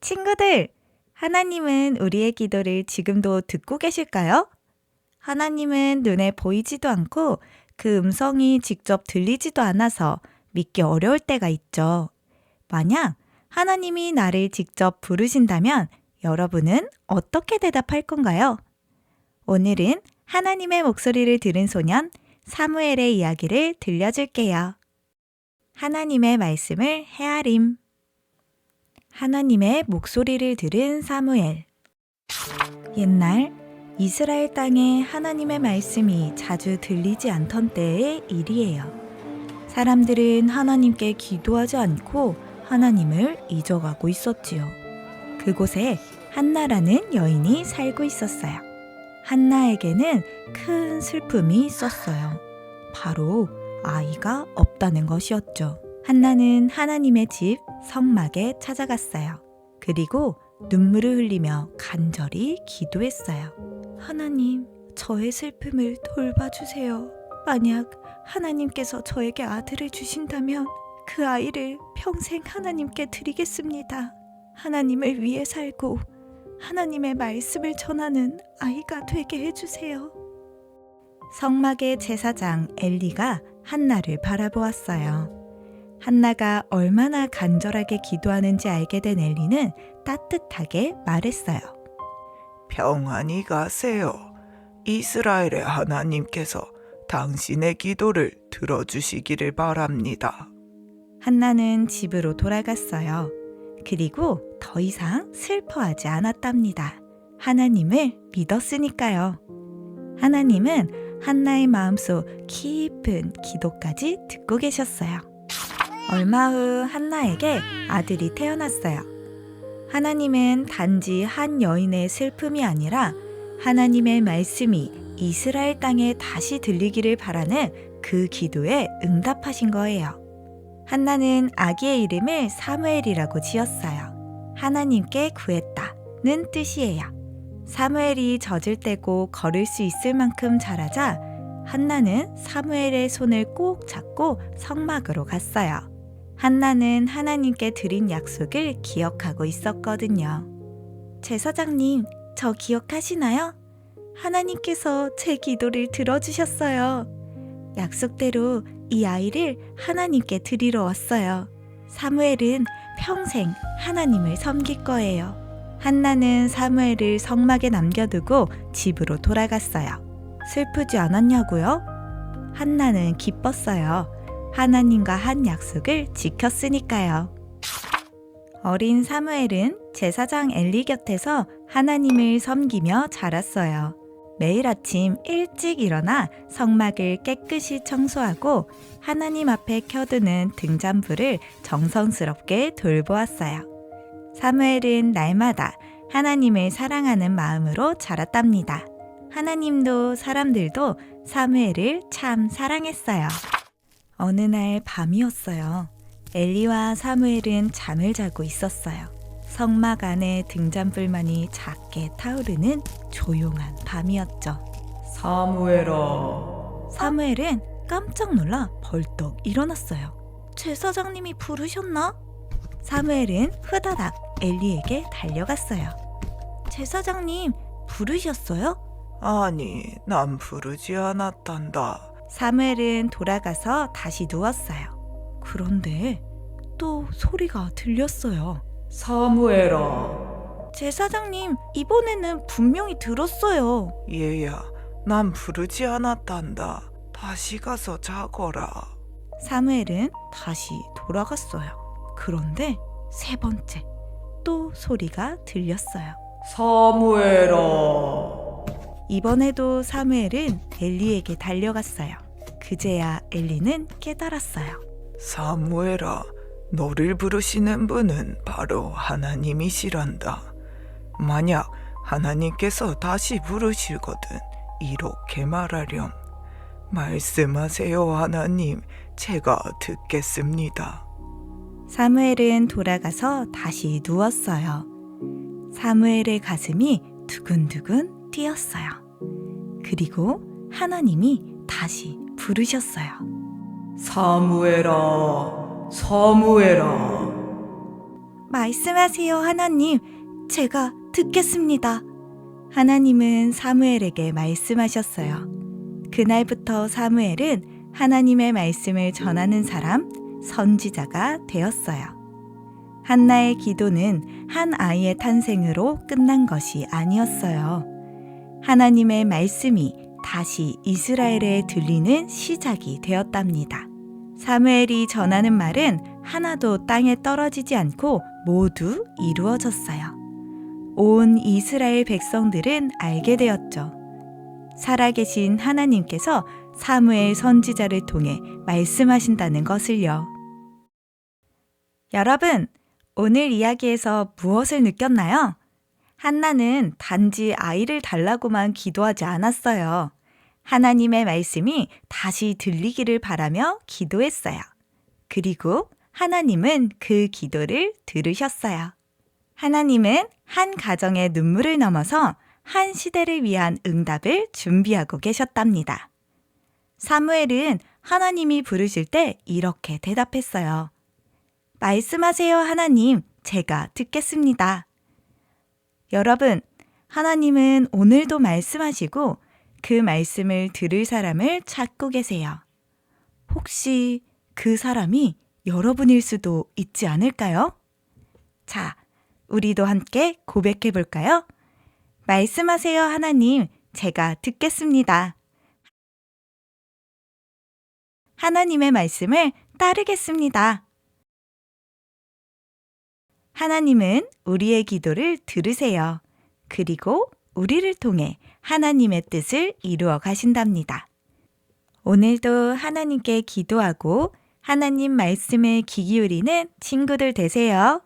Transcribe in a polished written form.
친구들, 하나님은 우리의 기도를 지금도 듣고 계실까요? 하나님은 눈에 보이지도 않고 그 음성이 직접 들리지도 않아서 믿기 어려울 때가 있죠. 만약 하나님이 나를 직접 부르신다면 여러분은 어떻게 대답할 건가요? 오늘은 하나님의 목소리를 들은 소년 사무엘의 이야기를 들려줄게요. 하나님의 말씀을 헤아림. 하나님의 목소리를 들은 사무엘. 옛날 이스라엘 땅에 하나님의 말씀이 자주 들리지 않던 때의 일이에요. 사람들은 하나님께 기도하지 않고 하나님을 잊어가고 있었지요. 그곳에 한나라는 여인이 살고 있었어요. 한나에게는 큰 슬픔이 있었어요. 바로 아이가 없다는 것이었죠. 한나는 하나님의 집 성막에 찾아갔어요. 그리고 눈물을 흘리며 간절히 기도했어요. 하나님, 저의 슬픔을 돌봐주세요. 만약 하나님께서 저에게 아들을 주신다면 그 아이를 평생 하나님께 드리겠습니다. 하나님을 위해 살고 하나님의 말씀을 전하는 아이가 되게 해주세요. 성막의 제사장 엘리가 한나를 바라보았어요. 한나가 얼마나 간절하게 기도하는지 알게 된 엘리는 따뜻하게 말했어요. 평안히 가세요. 이스라엘의 하나님께서 당신의 기도를 들어주시기를 바랍니다. 한나는 집으로 돌아갔어요. 그리고 더 이상 슬퍼하지 않았답니다. 하나님을 믿었으니까요. 하나님은 한나의 마음속 깊은 기도까지 듣고 계셨어요. 얼마 후 한나에게 아들이 태어났어요. 하나님은 단지 한 여인의 슬픔이 아니라 하나님의 말씀이 이스라엘 땅에 다시 들리기를 바라는 그 기도에 응답하신 거예요. 한나는 아기의 이름을 사무엘이라고 지었어요. 하나님께 구했다는 뜻이에요. 사무엘이 젖을 떼고 걸을 수 있을 만큼 자라자 한나는 사무엘의 손을 꼭 잡고 성막으로 갔어요. 한나는 하나님께 드린 약속을 기억하고 있었거든요. 제사장님, 저 기억하시나요? 하나님께서 제 기도를 들어주셨어요. 약속대로 이 아이를 하나님께 드리러 왔어요. 사무엘은 평생 하나님을 섬길 거예요. 한나는 사무엘을 성막에 남겨두고 집으로 돌아갔어요. 슬프지 않았냐고요? 한나는 기뻤어요. 하나님과 한 약속을 지켰으니까요. 어린 사무엘은 제사장 엘리 곁에서 하나님을 섬기며 자랐어요. 매일 아침 일찍 일어나 성막을 깨끗이 청소하고 하나님 앞에 켜두는 등잔불을 정성스럽게 돌보았어요. 사무엘은 날마다 하나님을 사랑하는 마음으로 자랐답니다. 하나님도 사람들도 사무엘을 참 사랑했어요. 어느 날 밤이었어요. 엘리와 사무엘은 잠을 자고 있었어요. 성막 안에 등잔불만이 작게 타오르는 조용한 밤이었죠. 사무엘아. 사무엘은 깜짝 놀라 벌떡 일어났어요. 제사장님이 부르셨나? 사무엘은 후다닥 엘리에게 달려갔어요. 제사장님, 부르셨어요? 아니, 난 부르지 않았단다. 사무엘은 돌아가서 다시 누웠어요. 그런데 또 소리가 들렸어요. 사무엘아. 제사장님, 이번에는 분명히 들었어요. 얘야, 난 부르지 않았단다. 다시 가서 자거라. 사무엘은 다시 돌아갔어요. 그런데 세 번째 또 소리가 들렸어요. 사무엘아. 이번에도 사무엘은 엘리에게 달려갔어요. 그제야 엘리는 깨달았어요. 사무엘아, 너를 부르시는 분은 바로 하나님이시란다. 만약 하나님께서 다시 부르시거든 이렇게 말하렴. 말씀하세요, 하나님. 제가 듣겠습니다. 사무엘은 돌아가서 다시 누웠어요. 사무엘의 가슴이 두근두근 뛰었어요. 그리고 하나님이 다시 부르셨어요. 사무엘아, 사무엘아. 말씀하세요, 하나님. 제가 듣겠습니다. 하나님은 사무엘에게 말씀하셨어요. 그날부터 사무엘은 하나님의 말씀을 전하는 사람, 선지자가 되었어요. 한나의 기도는 한 아이의 탄생으로 끝난 것이 아니었어요. 하나님의 말씀이 다시 이스라엘에 들리는 시작이 되었답니다. 사무엘이 전하는 말은 하나도 땅에 떨어지지 않고 모두 이루어졌어요. 온 이스라엘 백성들은 알게 되었죠. 살아계신 하나님께서 사무엘 선지자를 통해 말씀하신다는 것을요. 여러분, 오늘 이야기에서 무엇을 느꼈나요? 한나는 단지 아이를 달라고만 기도하지 않았어요. 하나님의 말씀이 다시 들리기를 바라며 기도했어요. 그리고 하나님은 그 기도를 들으셨어요. 하나님은 한 가정의 눈물을 넘어서 한 시대를 위한 응답을 준비하고 계셨답니다. 사무엘은 하나님이 부르실 때 이렇게 대답했어요. 말씀하세요, 하나님. 제가 듣겠습니다. 여러분, 하나님은 오늘도 말씀하시고 그 말씀을 들을 사람을 찾고 계세요. 혹시 그 사람이 여러분일 수도 있지 않을까요? 자, 우리도 함께 고백해 볼까요? 말씀하세요, 하나님. 제가 듣겠습니다. 하나님의 말씀을 따르겠습니다. 하나님은 우리의 기도를 들으세요. 그리고 우리를 통해 하나님의 뜻을 이루어 가신답니다. 오늘도 하나님께 기도하고 하나님 말씀에 귀 기울이는 친구들 되세요.